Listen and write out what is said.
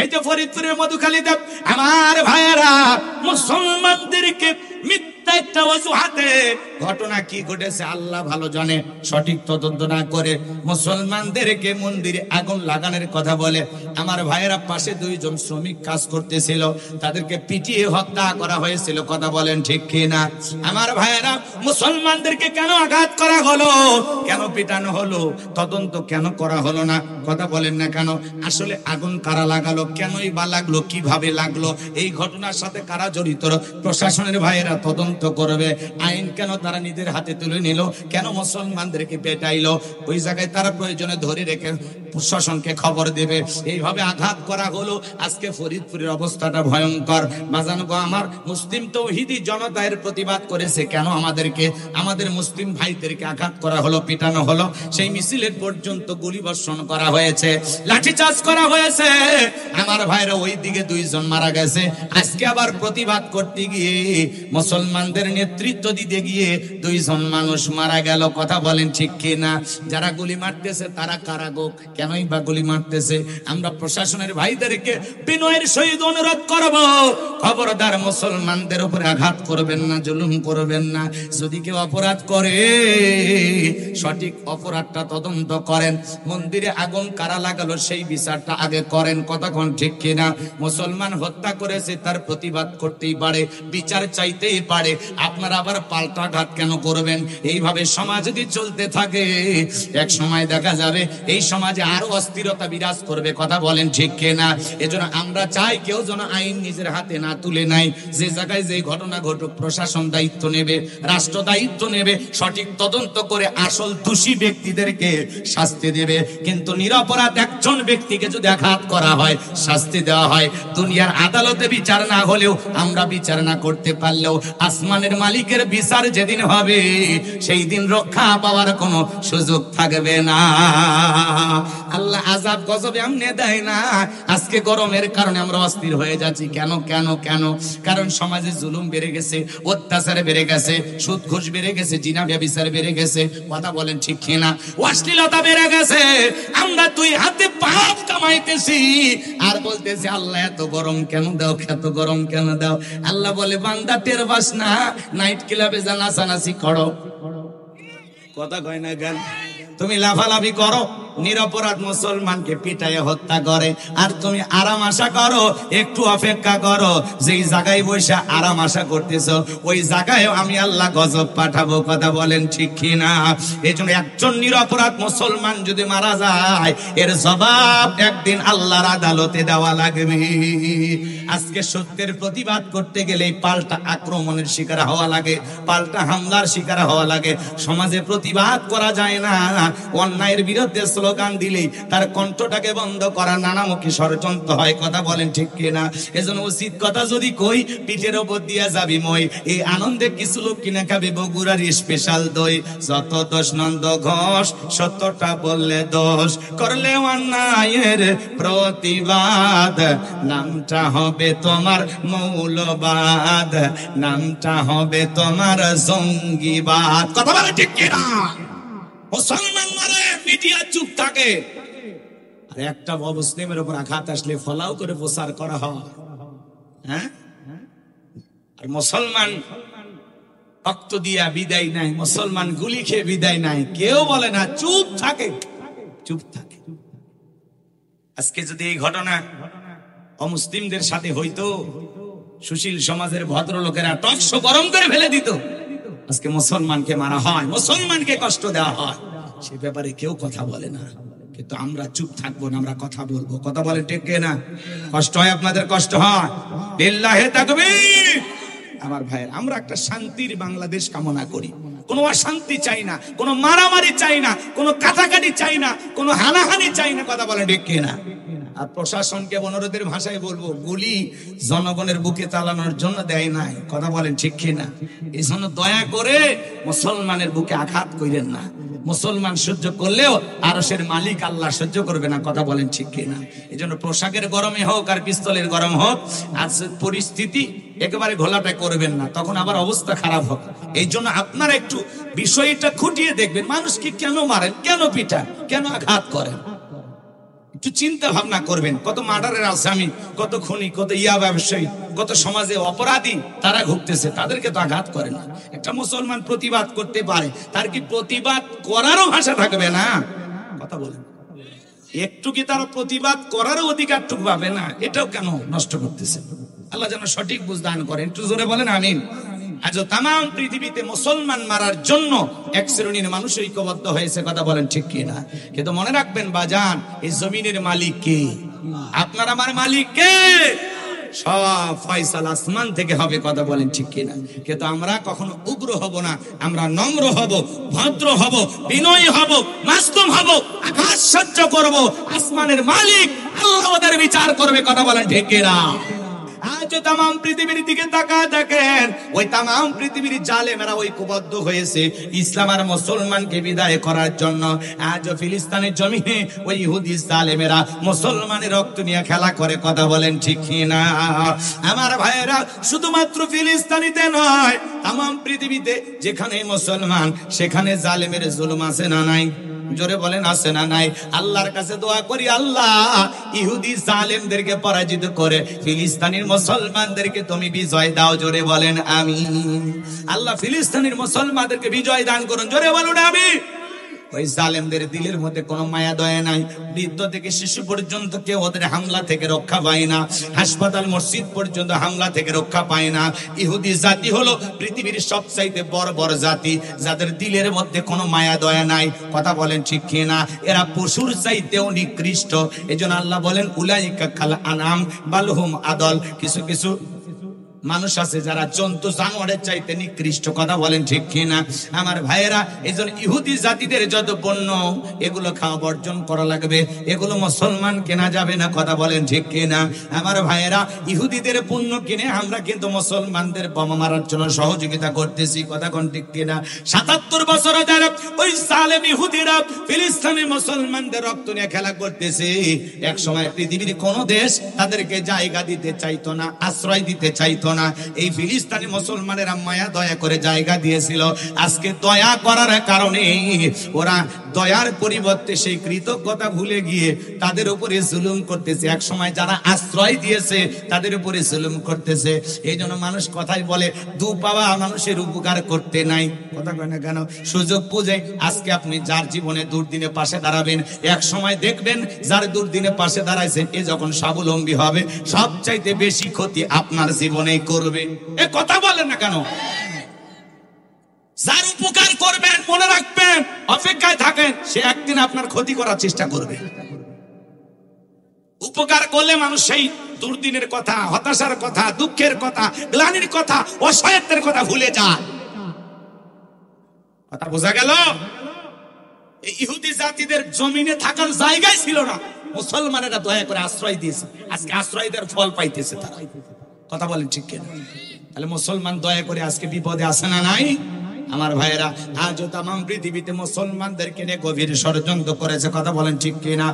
এই যে ফরিদপুরের মধুখালীতে আমার ভাইয়েরা মুসলমানদেরকে মিথ্যা একটা অজুহাতে ঘটনা কি ঘটেছে আল্লাহ ভালো জানে, সঠিক তদন্ত না করে মুসলমানদেরকে মন্দিরে আগুন লাগানোর কথা বলে। আমার ভাইয়েরা পাশে দুইজন শ্রমিক কাজ করতেছিল, তাদেরকে পিটিয়ে হত্যা করা হয়েছিল। কথা বলেন ঠিক কিনা? আমার ভাইয়েরা মুসলমানদেরকে কেন আঘাত করা হলো, কেন পিটানো হলো, তদন্ত কেন করা হলো না? কথা বলেন না কেন? আসলে আগুন কারা লাগালো, কেনই বা লাগলো, কিভাবে লাগলো, এই ঘটনার সাথে কারা জড়িত, প্রশাসনের ভাইয়েরা তদন্ত করবে। আইন কেন তারা নিজের হাতে তুলে নিল, কেন মুসলমানদেরকে পেটাইলো, ওই জায়গায় তারা প্রয়োজনে ধরে রেখে প্রশাসনকে খবর দেবে। এইভাবে আঘাত করা হলো। আজকে ফরিদপুরের অবস্থাটা ভয়ঙ্কর। বাজানো গো, আমার মুসলিম তৌহিদি জনতা এর প্রতিবাদ করেছে, কেন আমাদেরকে, আমাদের মুসলিম ভাইদেরকে আঘাত করা হলো, পিটানো হলো। সেই মিছিলের পর্যন্ত গুলি বর্ষণ করা হয়েছে, লাঠিচার্জ করা হয়েছে। আমার ভাইরা ওই দিকে দুইজন মারা গেছে। আজকে আবার প্রতিবাদ করতে গিয়ে মুসলমানদের নেতৃত্ব দিতে গিয়ে দুইজন মানুষ মারা গেল। কথা বলেন ঠিক কিনা? যারা গুলি মারতেছে তারা কারা গো, কেনই বা গুলি মারতেছে? আমরা প্রশাসনের ভাইদেরকে বিনয়ের সহিত অনুরোধ করব, খবরদার মুসলমানদের উপরে আঘাত করবেন না, জুলুম করবেন না। যদি কেউ অপরাধ করে সঠিক অপরাধটা তদন্ত করেন। মন্দিরে আগুন কারা লাগালো সেই বিচারটা আগে করেন। কথা কোন ঠিক কিনা? মুসলমান হত্যা করেছে, তার প্রতিবাদ করতেই পারে, বিচার চাইতেই পারে। আপনারা আবার পাল্টা ঘাত কেন করবেন? এইভাবে সমাজ যদি চলতে থাকে এক সময় দেখা যাবে এই সমাজে আরো অস্থিরতা বিরাজ করবে। কথা বলেন ঠিক কিনা? এজন্য আমরা চাই কেউ যেন আইন নিজের হাতে না তুলে নেয়। যে জায়গায় যে ঘটনা ঘটুক প্রশাসন দায়িত্ব নেবে, রাষ্ট্র দায়িত্ব নেবে, সঠিক তদন্ত করে আসল দোষী ব্যক্তিদেরকে শাস্তি দেবে। কিন্তু নিরপরাধ একজন ব্যক্তিকে যদি আঘাত করা হয়, শাস্তি দেওয়া হয়, দুনিয়ার আদালতে বিচার না হলেও, আমরা বিচার না করতে পারলেও আসমানের মালিকের বিচার যেদিন হবে সেই দিন রক্ষা পাওয়ার কোনো সুযোগ থাকবে না। আল্লাহ আযাব গজবে আমনে দেয় না। আজকে গরমের কারণে আমরা অস্থির হয়ে যাচ্ছি। কেন কেন কেন? কারণ সমাজে জুলুম বেড়ে গেছে, অত্যাচার বেড়ে গেছে, সুদ ঘুষ বেড়ে গেছে, জিনা ব্যভিচার বেড়ে গেছে। কথা বলেন ঠিক কিনা? অশ্লীলতা বেড়ে গেছে। আমরা দুই হাতে পাপ কামাইতেছি আর বলতেছি আল্লাহ এত গরম কেন দাও, এত গরম কেন দাও। আল্লাহ বলে বান্দা টের পাস না, নাইট ক্লাবে যা নাচানাচি করো। কথা কয় না গান? তুমি লাফালাফি করো, নিরপরাধ মুসলমানকে পিটাইয়ে হত্যা করে, আর তুমি আরাম আশা করো, একটু অপেক্ষা করো, যেই জায়গায় বসে আরাম আশা করতেছো ওই জায়গায় আমি আল্লাহ গজব পাঠাবো। কথা বলেন ঠিক কিনা? এই জন্য একজন নিরপরাধ মুসলমান যদি মারা যায় এর জবাব একদিন আল্লাহর আদালতে দেওয়া লাগবে। আজকে সত্যের প্রতিবাদ করতে গেলে পাল্টা আক্রমণের শিকার হওয়া লাগে, পাল্টা হামলার শিকার হওয়া লাগে। সমাজে প্রতিবাদ করা যায় না, অন্যায়ের বিরুদ্ধে স্লোগান দিলেই তার কণ্ঠটাকে বন্ধ করা নানামুখী ষড়যন্ত্র হয়। কথা বলেন ঠিক কিনা? এজন্য উচিত কথা যদি কই, পিঠের ওপর দিয়া যাবি মই। এই আনন্দে কিছু লোক কিনা খাবে বগুড়ার স্পেশাল দই। যত দোষ নন্দ ঘোষ, সত্যটা বললে দোষ, করলে অন্যায়ের প্রতিবাদ, নামটা হবে তোমার মৌলবাদ, নামটা হবে তোমার জঙ্গিবাদ। কথা বলেন ঠিক কিনা? মুসলমান মারে মিডিয়া চুপ থাকে, আর একটা অমুসলিমের উপর আঘাত আসলে ফলাও করে প্রচার করা হয়। হ্যাঁ, আর মুসলমান রক্ত দিয়া বিদায় নাই, মুসলমান গুলি খেয়ে বিদায় নাই, কেউ বলে না, চুপ থাকে, চুপ থাকে। আজকে যদি এই ঘটনা অমুসলিমদের সাথে হইতো, সুশীল সমাজের ভদ্রলোকেরা টকশো গরম করে ফেলে দিত। আজকে মুসলমানকে মারা হয়, মুসলমানকে কষ্ট দেওয়া হয়, সে ব্যাপারে কেউ কথা বলে না। কিন্তু আমরা চুপ থাকবো না, আমরা কথা বলবো। কথা বলে ঠিক না? কষ্ট হয় আপনাদের? কষ্ট হয়? লিল্লাহি তাকবীর। আমার ভাইয়ের, আমরা একটা শান্তির বাংলাদেশ কামনা করি, কোনো অশান্তি চাই না, কোনো মারামারি চাই না, কোনো কাটাকাটি চাই না, কোনো হানাহানি চাই না। কথা বলে ঠিক না? আর প্রশাসনকে অনুরোধের ভাষায় বলবো, গুলি জনগণের বুকে চালানোর জন্য দেয় নাই। কথা বলেন ঠিক কিনা? এই জন্য দয়া করে মুসলমানের বুকে আঘাত করেন না। মুসলমান সহ্য করলেও আরশের মালিক আল্লাহ সহ্য করবে না। কথা বলেন ঠিক কিনা? এই জন্য পোশাকের গরমে হোক আর পিস্তলের গরম হোক, আজ পরিস্থিতি একেবারে ঘোলাটা করবেন না, তখন আবার অবস্থা খারাপ হবে। এই জন্য আপনারা একটু বিষয়টা খুঁটিয়ে দেখবেন, মানুষকে কেন মারেন, কেন পিটান, কেন আঘাত করেন, একটু চিন্তা ভাবনা করবেন, কত মার্ডারের আসামি, কত খুনি, কত ইয়া ব্যবসায়ী, কত সমাজে অপরাধী তারা ঘুরতেছে, তাদেরকে তো আঘাত করে না। একটা মুসলমান প্রতিবাদ করতে পারে, তার কি প্রতিবাদ করারও ভাষা থাকবে না? কথা বলেন, একটু কি তার প্রতিবাদ করারও অধিকারটুকু পাবে না? এটাও কেন নষ্ট করতেছে? আল্লাহ যেন সঠিক বুঝ দান করেন। একটু জোরে বলেন আমিন। আজ তাম পৃথিবীতে মুসলমান মারার জন্য এক শ্রেণীর মানুষ ঐক্যবদ্ধ হয়েছে, কথা বলেন ঠিক কিনা? কিন্তু মনে রাখবেন বাজান, এই জমিনের মালিক কে? আপনার আমার মালিক কে? সব ফয়সালা আসমান থেকে হবে, কথা বলেন ঠিক কিনা? কিন্তু আমরা কখনো উগ্র হব না, আমরা নম্র হব, ভদ্র হব, বিনয়ী হব, মাসুম হব, আকাশ সহ্য করব। আসমানের মালিক আল্লাহ ওদের বিচার করবে, কথা বলেন ঠিক কিনা? আজ তাম পৃথিবীর দিকে তাকায় দেখেন, ওই তাম পৃথিবীর জালেমেরা ঐক্যবদ্ধ হয়েছে ইসলাম আর মুসলমানকে বিদায় করার জন্য। আজ ফিলিস্তিনের জমিনে ওই ইহুদি জালেমেরা মুসলমানের রক্ত নিয়ে খেলা করে, কথা বলেন ঠিক কিনা? আমার ভাইয়েরা, শুধুমাত্র ফিলিস্তিনিতে নয়, তাম পৃথিবীতে যেখানে মুসলমান সেখানে জালেমের জুলুম আছে না নাই? জোরে বলেন আছে না নাই? আল্লাহর কাছে দোয়া করি, আল্লাহ ইহুদি জালেমদেরকে পরাজিত করে ফিলিস্তিনের মুসলমানদেরকে তুমি বিজয় দাও। জোরে বলেন আমিন। আল্লাহ ফিলিস্তিনের মুসলমানদেরকে বিজয় দান করুন। জোরে বলুন আমিন। ওই জালেমদের দিলের মধ্যে কোনো মায়া দয়া নাই। বৃদ্ধ থেকে শিশু পর্যন্ত কেউ ওদের হামলা থেকে রক্ষা পায় না। হাসপাতাল মসজিদ পর্যন্ত হামলা থেকে রক্ষা পায় না। ইহুদি জাতি হলো পৃথিবীর সবচাইতে বড় বড় জাতি, যাদের দিলের মধ্যে কোনো মায়া দয়া নাই। কথা বলেন ঠিক কিনা? এরা পশুর চাইতেও নিকৃষ্ট। এজন্য আল্লাহ বলেন উলাইকা কাল আনাম বাল হুম আদল। কিছু কিছু মানুষ আছে যারা জন্তু জানোয়ারের চাইতে নিকৃষ্ট, কথা বলেন ঠিক কিনা? আমার ভাইয়েরা, এইজন্য ইহুদি জাতিদের যত পণ্য এগুলো খাওয়া বর্জন করা লাগবে, এগুলো মুসলমান কেনা যাবে না, কথা বলেন ঠিক কিনা? আমার ভাইয়েরা, ইহুদিদের পণ্য কিনে আমরা কিন্তু মুসলমানদের বোমা মারার জন্য সহযোগিতা করতেছি, কথা কোন ঠিক কিনা? ৭৭ বছর ধরে ওই জালেম ইহুদিরা ফিলিস্তিনের মুসলমানদের রক্ত নিয়ে খেলা করতেছে। এক সময় পৃথিবীর কোন দেশ তাদেরকে জায়গা দিতে চাইতো না, আশ্রয় দিতে চাইতো না। এই ফিলিস্তিনি মুসলমানেরা মায়া দয়া করে জায়গা দিয়েছিল। আজকে দয়া করার কারণে ওরা দয়ার পরিবর্তে সেই কৃতজ্ঞতা ভুলে গিয়ে তাদের উপরে জুলুম করতেছে। এক সময় যারা আশ্রয় দিয়েছে তাদের উপরে জুলুম করতেছে। এই জন্য মানুষ কথাই বলে, দু পাওয়া মানুষের উপকার করতে নাই, কথা কয় না কেন? সুযোগ বুঝে আজকে আপনি যার জীবনে দুর্দিনে পাশে দাঁড়াবেন, এক সময় দেখবেন যার দুর্দিনে পাশে দাঁড়াইছেন এ যখন স্বাবলম্বী হবে, সবচাইতে বেশি ক্ষতি আপনার জীবনে করবে। এ কথা বলেন না কেন? যার উপকার করবেন, মনে রাখবেন, অপেক্ষায় থাকেন, সে একদিন আপনার ক্ষতি করার চেষ্টা করবে। উপকার করলে মানুষ সেই দুর্দিনের কথা, হতাশার কথা, দুঃখের কথা, গ্লানির কথা, অসহায়ত্বের কথা ভুলে যায়। কথা বোঝা গেল? এই ইহুদি জাতিদের জমিনে থাকার জায়গায় ছিল না, মুসলমানেরা দয়া করে আশ্রয় দিয়েছে। আজকে আশ্রয় দেওয়ার ফল পাইতেছে তারা, কথা বলেন ঠিক কিনা? তাহলে মুসলমান দয়া করে আজকে বিপদে আছে না নাই? আমার ভাইয়েরা, আজও তাম পৃথিবীতে মুসলমানদেরকে নিয়ে গভীর ষড়যন্ত্র করেছে, কথা বলেন ঠিক কিনা?